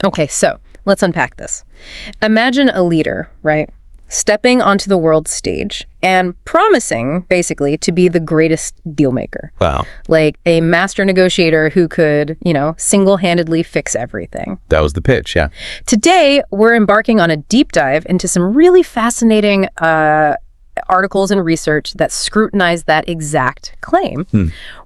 Okay, so let's unpack this. Imagine a leader, right? Stepping onto the world stage and promising, basically, to be the greatest deal maker. Wow. Like a master negotiator who could, single-handedly fix everything. That was the pitch, yeah. Today, we're embarking on a deep dive into some really fascinating articles and research that scrutinize that exact claim.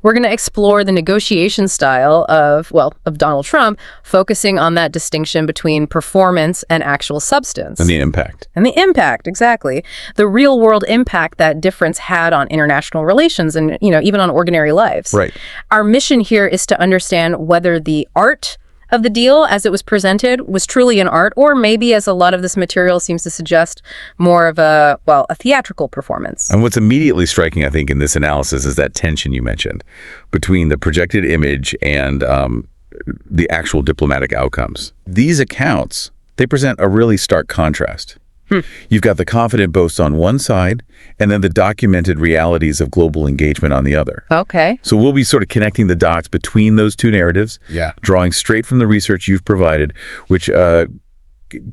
We're going to explore the negotiation style of Donald Trump, focusing on that distinction between performance and actual substance. And the impact. And the impact, exactly. The real world impact that difference had on international relations and, even on ordinary lives. Right. Our mission here is to understand whether the art of the deal as it was presented was truly an art, or maybe, as a lot of this material seems to suggest, more of a theatrical performance. And what's immediately striking, I think, in this analysis is that tension you mentioned between the projected image and the actual diplomatic outcomes. These accounts, they present a really stark contrast. You've got the confident boast on one side, and then the documented realities of global engagement on the other. Okay. So we'll be sort of connecting the dots between those two narratives, drawing straight from the research you've provided, which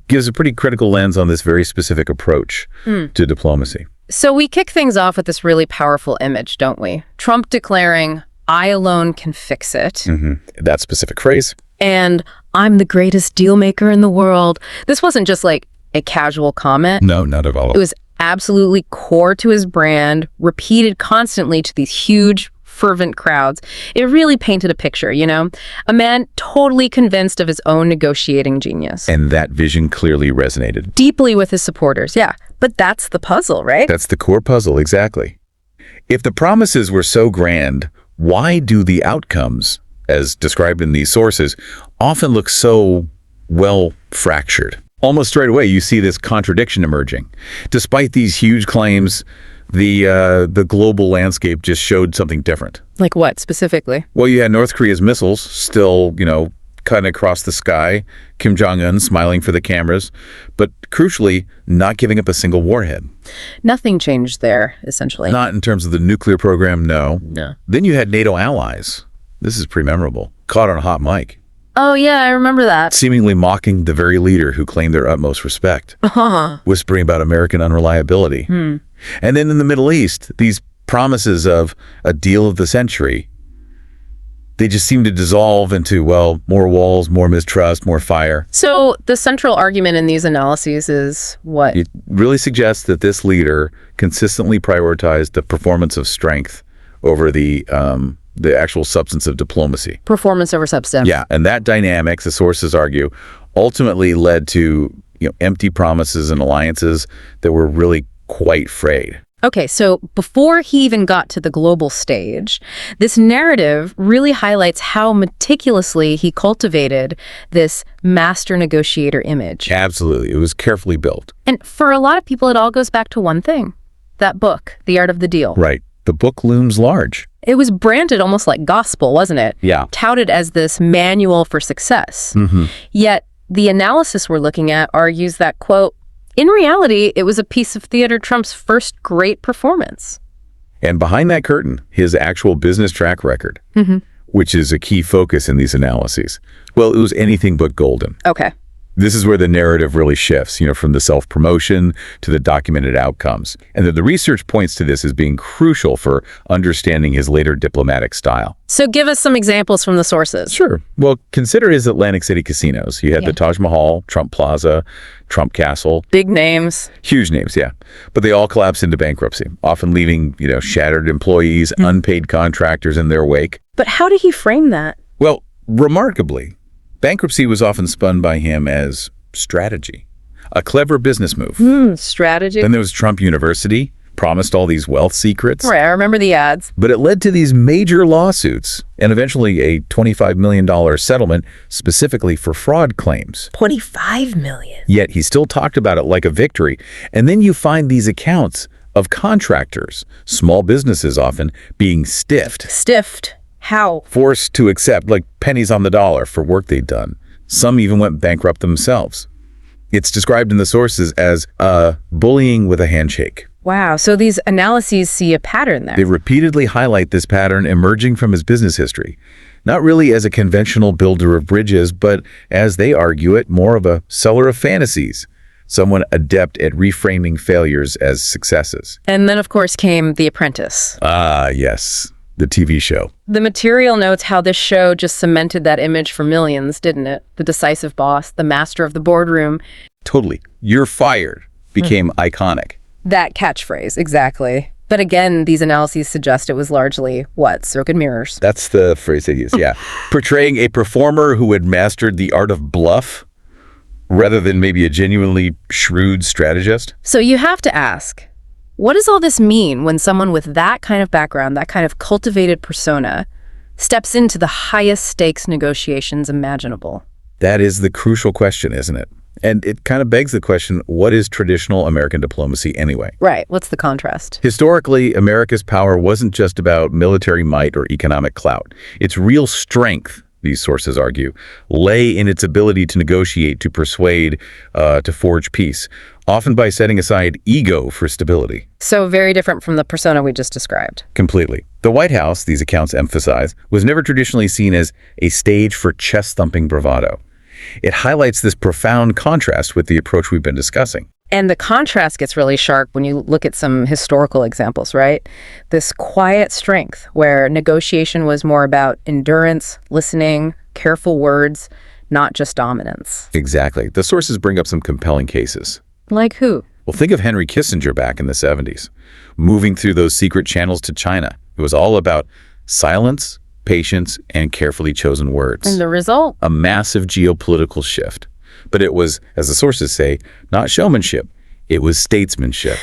gives a pretty critical lens on this very specific approach to diplomacy. So we kick things off with this really powerful image, don't we? Trump declaring, "I alone can fix it." That specific phrase. And "I'm the greatest deal maker in the world." This wasn't just like a casual comment. No, not at all. It was absolutely core to his brand, repeated constantly to these huge, fervent crowds. It really painted a picture, a man totally convinced of his own negotiating genius. And that vision clearly resonated. Deeply with his supporters, yeah. But that's the puzzle, right? That's the core puzzle, exactly. If the promises were so grand, why do the outcomes, as described in these sources, often look so, fractured? Almost straight away, you see this contradiction emerging. Despite these huge claims, the global landscape just showed something different. Like what, specifically? Well, you had North Korea's missiles still, cutting across the sky, Kim Jong-Un smiling for the cameras, but crucially, not giving up a single warhead. Nothing changed there, essentially. Not in terms of the nuclear program, no. No. Then you had NATO allies. This is pretty memorable. Caught on a hot mic. Oh, yeah, I remember that. Seemingly mocking the very leader who claimed their utmost respect. Whispering about American unreliability. And then in the Middle East, these promises of a deal of the century, they just seem to dissolve into, more walls, more mistrust, more fire. So the central argument in these analyses is what? It really suggests that this leader consistently prioritized the performance of strength over the actual substance of diplomacy. Performance over substance. Yeah, and that dynamics, the sources argue, ultimately led to empty promises and alliances that were really quite frayed. Okay, so before he even got to the global stage, this narrative really highlights how meticulously he cultivated this master negotiator image. Absolutely. It was carefully built. And for a lot of people, it all goes back to one thing. That book, The Art of the Deal. Right. The book looms large. It was branded almost like gospel, wasn't it? Yeah. Touted as this manual for success. Yet the analysis we're looking at argues that, quote, in reality, it was a piece of Theodore Trump's first great performance. And behind that curtain, his actual business track record, which is a key focus in these analyses. Well, it was anything but golden. Okay. This is where the narrative really shifts, from the self-promotion to the documented outcomes. And the research points to this as being crucial for understanding his later diplomatic style. So give us some examples from the sources. Sure. Well, consider his Atlantic City casinos. You had the Taj Mahal, Trump Plaza, Trump Castle. Big names. Huge names, yeah. But they all collapsed into bankruptcy, often leaving, shattered employees, unpaid contractors in their wake. But how did he frame that? Well, remarkably, bankruptcy was often spun by him as strategy, a clever business move. Strategy. Then there was Trump University, promised all these wealth secrets. Right, I remember the ads. But it led to these major lawsuits and eventually a $25 million settlement specifically for fraud claims. $25 million. Yet he still talked about it like a victory. And then you find these accounts of contractors, small businesses often, being stiffed. Stiffed? How? Forced to accept like pennies on the dollar for work they'd done. Some even went bankrupt themselves. It's described in the sources as bullying with a handshake. Wow, so these analyses see a pattern there. They repeatedly highlight this pattern emerging from his business history. not really as a conventional builder of bridges, but, as they argue it, more of a seller of fantasies, someone adept at reframing failures as successes. And then, of course, came The Apprentice. Ah, yes, the TV show. The material notes how this show just cemented that image for millions, didn't it? The decisive boss, the master of the boardroom. Totally. "You're fired" became iconic. That catchphrase, exactly. But again, these analyses suggest it was largely, what, smoke and mirrors? That's the phrase they use, yeah. Portraying a performer who had mastered the art of bluff rather than maybe a genuinely shrewd strategist. So you have to ask, what does all this mean when someone with that kind of background, that kind of cultivated persona, steps into the highest stakes negotiations imaginable? That is the crucial question, isn't it? And it kind of begs the question, what is traditional American diplomacy anyway? Right. What's the contrast? Historically, America's power wasn't just about military might or economic clout. Its real strength, these sources argue, lay in its ability to negotiate, to persuade, to forge peace, often by setting aside ego for stability. So very different from the persona we just described. Completely. The White House, these accounts emphasize, was never traditionally seen as a stage for chest-thumping bravado. It highlights this profound contrast with the approach we've been discussing. And the contrast gets really sharp when you look at some historical examples, right? This quiet strength where negotiation was more about endurance, listening, careful words, not just dominance. Exactly. The sources bring up some compelling cases. Like who? Well, think of Henry Kissinger back in the 70s, moving through those secret channels to China. It was all about silence, patience, and carefully chosen words. And the result? A massive geopolitical shift. But it was, as the sources say, not showmanship. It was statesmanship.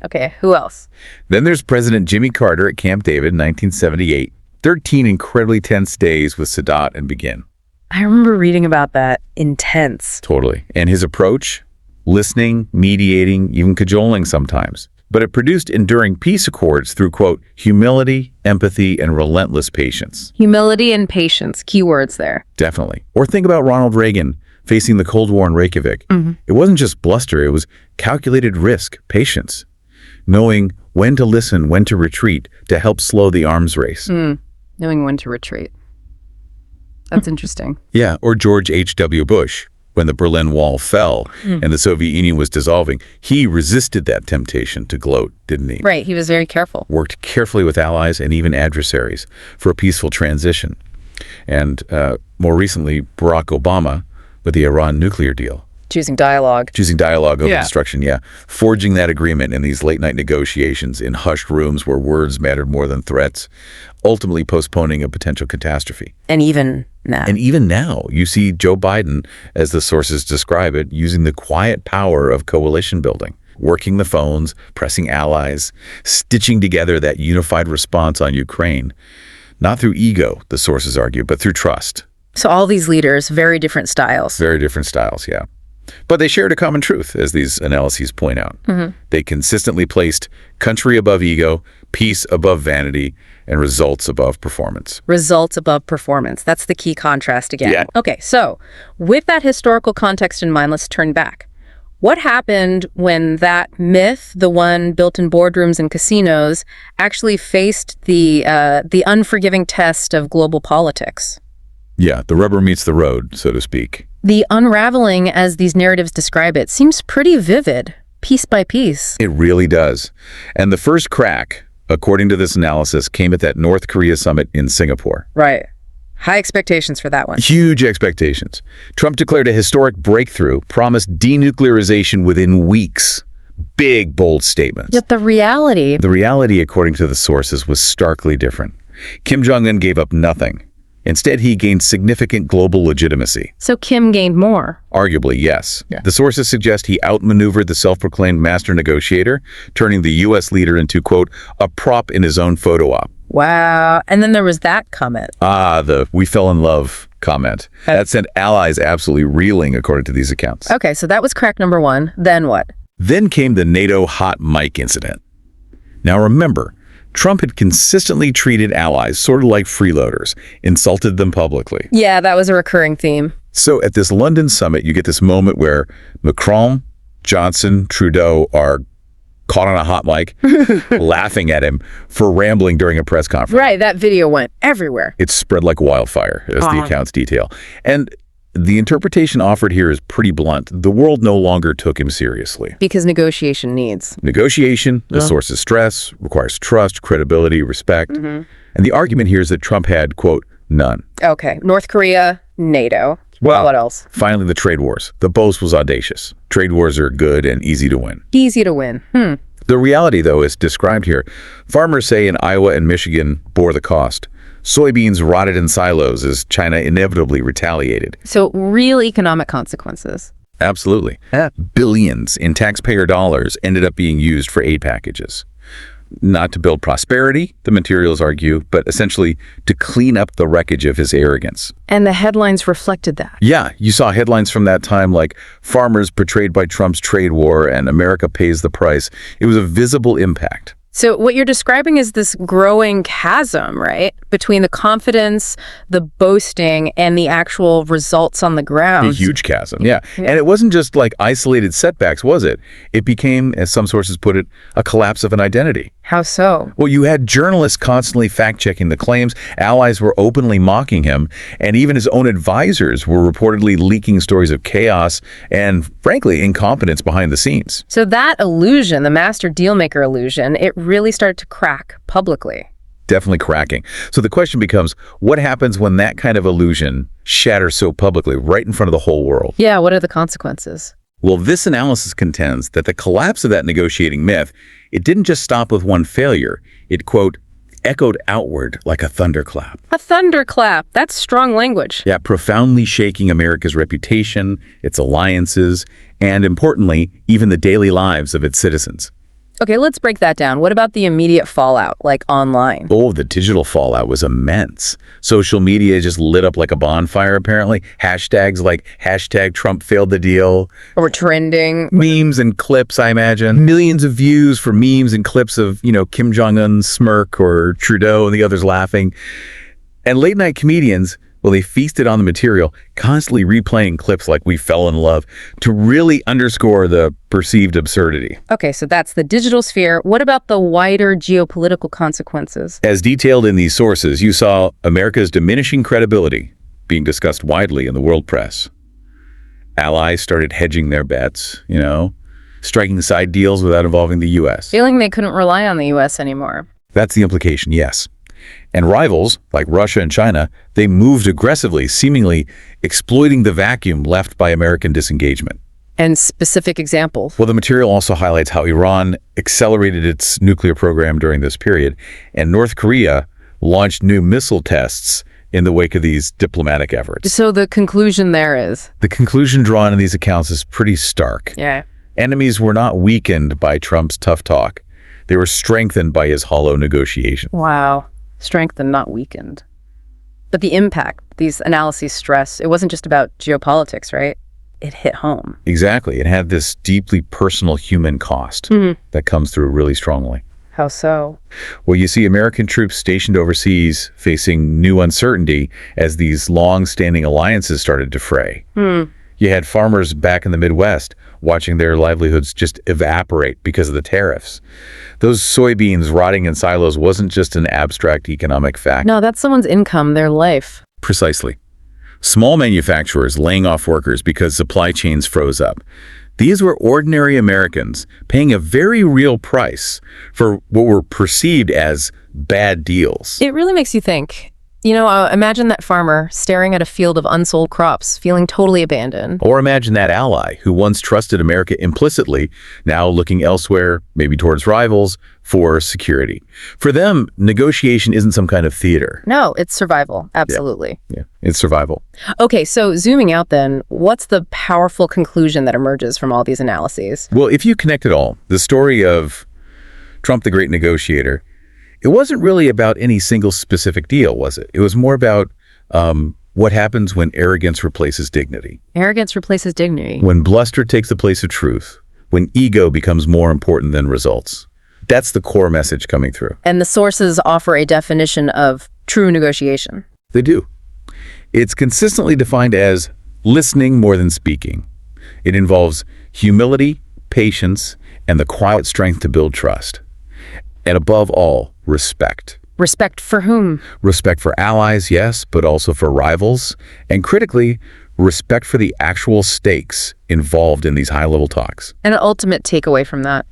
Okay, who else? Then there's President Jimmy Carter at Camp David in 1978. 13 incredibly tense days with Sadat and Begin. I remember reading about that. Intense. Totally. And his approach? Listening, mediating, even cajoling sometimes. But it produced enduring peace accords through, quote, humility, empathy, and relentless patience. Humility and patience, keywords there. Definitely. Or think about Ronald Reagan facing the Cold War in Reykjavik. It wasn't just bluster, it was calculated risk, patience, knowing when to listen, when to retreat, to help slow the arms race. Knowing when to retreat. That's interesting. Yeah, or George H.W. Bush, when the Berlin Wall fell and the Soviet Union was dissolving, he resisted that temptation to gloat, didn't he? Right, he was very careful. Worked carefully with allies and even adversaries for a peaceful transition. And more recently, Barack Obama with the Iran nuclear deal. Choosing dialogue. Choosing dialogue over destruction, yeah. Forging that agreement in these late-night negotiations in hushed rooms where words mattered more than threats, ultimately postponing a potential catastrophe. And even now. And even now, you see Joe Biden, as the sources describe it, using the quiet power of coalition building, working the phones, pressing allies, stitching together that unified response on Ukraine. Not through ego, the sources argue, but through trust. So all these leaders, very different styles. Very different styles, yeah. But they shared a common truth, as these analyses point out. They consistently placed country above ego, peace above vanity, and results above performance. Results above performance. That's the key contrast again. Yeah. Okay, so with that historical context in mind, let's turn back. What happened when that myth, the one built in boardrooms and casinos, actually faced the unforgiving test of global politics? Yeah, the rubber meets the road, so to speak. The unraveling, as these narratives describe it, seems pretty vivid, piece by piece. It really does. And the first crack, according to this analysis, came at that North Korea summit in Singapore. Right. High expectations for that one. Huge expectations. Trump declared a historic breakthrough, promised denuclearization within weeks. Big, bold statements. Yet the reality... The reality, according to the sources, was starkly different. Kim Jong-Un gave up nothing. Instead, he gained significant global legitimacy. So Kim gained more? Arguably, yes. Yeah. The sources suggest he outmaneuvered the self-proclaimed master negotiator, turning the U.S. leader into, quote, a prop in his own photo op. Wow. And then there was that comment. The "we fell in love" comment. That sent allies absolutely reeling, according to these accounts. Okay, so that was crack number one. Then what? Then came the NATO hot mic incident. Now remember, Trump had consistently treated allies sort of like freeloaders, insulted them publicly. Yeah, that was a recurring theme. So at this London summit, you get this moment where Macron, Johnson, Trudeau are caught on a hot mic, laughing at him for rambling during a press conference. Right, that video went everywhere. It spread like wildfire, as the accounts detail. And the interpretation offered here is pretty blunt. The world no longer took him seriously. Because negotiation needs. Negotiation, the source of stress, requires trust, credibility, respect. And the argument here is that Trump had, quote, none. Okay, North Korea, NATO. Well, what else? Finally, the trade wars. The boast was audacious. Trade wars are good and easy to win. Easy to win. The reality, though, is described here. Farmers say in Iowa and Michigan bore the cost. Soybeans rotted in silos as China inevitably retaliated. So real economic consequences. Absolutely. Billions in taxpayer dollars ended up being used for aid packages. Not to build prosperity, the materials argue, but essentially to clean up the wreckage of his arrogance. And the headlines reflected that. Yeah, you saw headlines from that time like farmers betrayed by Trump's trade war and America pays the price. It was a visible impact. So what you're describing is this growing chasm, right? Between the confidence, the boasting, and the actual results on the ground. A huge chasm, yeah. And it wasn't just like isolated setbacks, was it? It became, as some sources put it, a collapse of an identity. How so? Well, you had journalists constantly fact-checking the claims, allies were openly mocking him, and even his own advisors were reportedly leaking stories of chaos and, frankly, incompetence behind the scenes. So that illusion, the master dealmaker illusion, it really started to crack publicly. Definitely cracking. So the question becomes, what happens when that kind of illusion shatters so publicly, right in front of the whole world? Yeah, what are the consequences? Well, this analysis contends that the collapse of that negotiating myth, it didn't just stop with one failure. It, quote, echoed outward like a thunderclap. A thunderclap. That's strong language. Yeah, profoundly shaking America's reputation, its alliances, and importantly, even the daily lives of its citizens. Okay, let's break that down. What about the immediate fallout, like online? Oh, the digital fallout was immense. Social media just lit up like a bonfire, apparently. Hashtags like hashtag Trump failed the deal. Or trending. Memes and clips, I imagine. Millions of views for memes and clips of, Kim Jong-Un's smirk or Trudeau and the others laughing. And late night comedians, well, they feasted on the material, constantly replaying clips like We Fell in Love to really underscore the perceived absurdity. Okay, so that's the digital sphere. What about the wider geopolitical consequences? As detailed in these sources, you saw America's diminishing credibility being discussed widely in the world press. Allies started hedging their bets, striking side deals without involving the U.S. Feeling they couldn't rely on the U.S. anymore. That's the implication, yes. And rivals, like Russia and China, they moved aggressively, seemingly exploiting the vacuum left by American disengagement. And specific examples? Well, the material also highlights how Iran accelerated its nuclear program during this period, and North Korea launched new missile tests in the wake of these diplomatic efforts. So the conclusion there is? The conclusion drawn in these accounts is pretty stark. Yeah. Enemies were not weakened by Trump's tough talk. They were strengthened by his hollow negotiation. Wow. Strengthened, not weakened. But the impact, these analyses stress, it wasn't just about geopolitics, right? It hit home. Exactly. It had this deeply personal human cost that comes through really strongly. How so? Well, you see American troops stationed overseas facing new uncertainty as these long-standing alliances started to fray. You had farmers back in the Midwest watching their livelihoods just evaporate because of the tariffs. Those soybeans rotting in silos wasn't just an abstract economic fact. No, that's someone's income, their life. Precisely. Small manufacturers laying off workers because supply chains froze up. These were ordinary Americans paying a very real price for what were perceived as bad deals. It really makes you think. Imagine that farmer staring at a field of unsold crops, feeling totally abandoned. Or imagine that ally who once trusted America implicitly, now looking elsewhere, maybe towards rivals, for security. For them, negotiation isn't some kind of theater. No, it's survival. Absolutely. Yeah, it's survival. Okay, so zooming out then, what's the powerful conclusion that emerges from all these analyses? Well, if you connect it all, the story of Trump the Great Negotiator, it wasn't really about any single specific deal, was it? It was more about what happens when arrogance replaces dignity. Arrogance replaces dignity. When bluster takes the place of truth. When ego becomes more important than results. That's the core message coming through. And the sources offer a definition of true negotiation. They do. It's consistently defined as listening more than speaking. It involves humility, patience, and the quiet strength to build trust. And above all, respect. Respect for whom? Respect for allies, yes, but also for rivals. And critically, respect for the actual stakes involved in these high-level talks. An ultimate takeaway from that.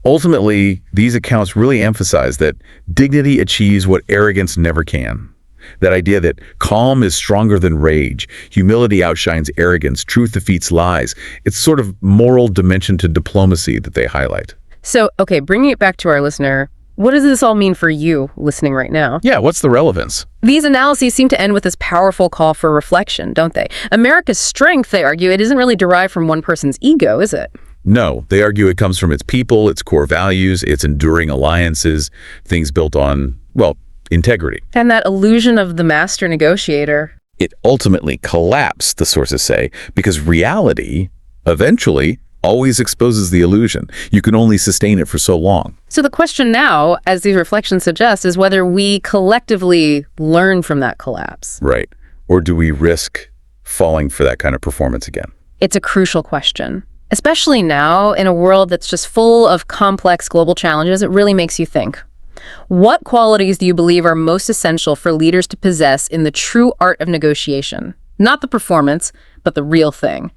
Ultimately, these accounts really emphasize that dignity achieves what arrogance never can. That idea that calm is stronger than rage, humility outshines arrogance, truth defeats lies. It's sort of moral dimension to diplomacy that they highlight. So, okay, bringing it back to our listener, what does this all mean for you listening right now? Yeah, what's the relevance? These analyses seem to end with this powerful call for reflection, don't they? America's strength, they argue, it isn't really derived from one person's ego, is it? No, they argue it comes from its people, its core values, its enduring alliances, things built on, well, integrity. And that illusion of the master negotiator. It ultimately collapsed, the sources say, because reality, eventually, always exposes the illusion. You can only sustain it for so long. So the question now, as these reflections suggest, is whether we collectively learn from that collapse. Right. Or do we risk falling for that kind of performance again? It's a crucial question. Especially now, in a world that's just full of complex global challenges, it really makes you think. What qualities do you believe are most essential for leaders to possess in the true art of negotiation? Not the performance, but the real thing.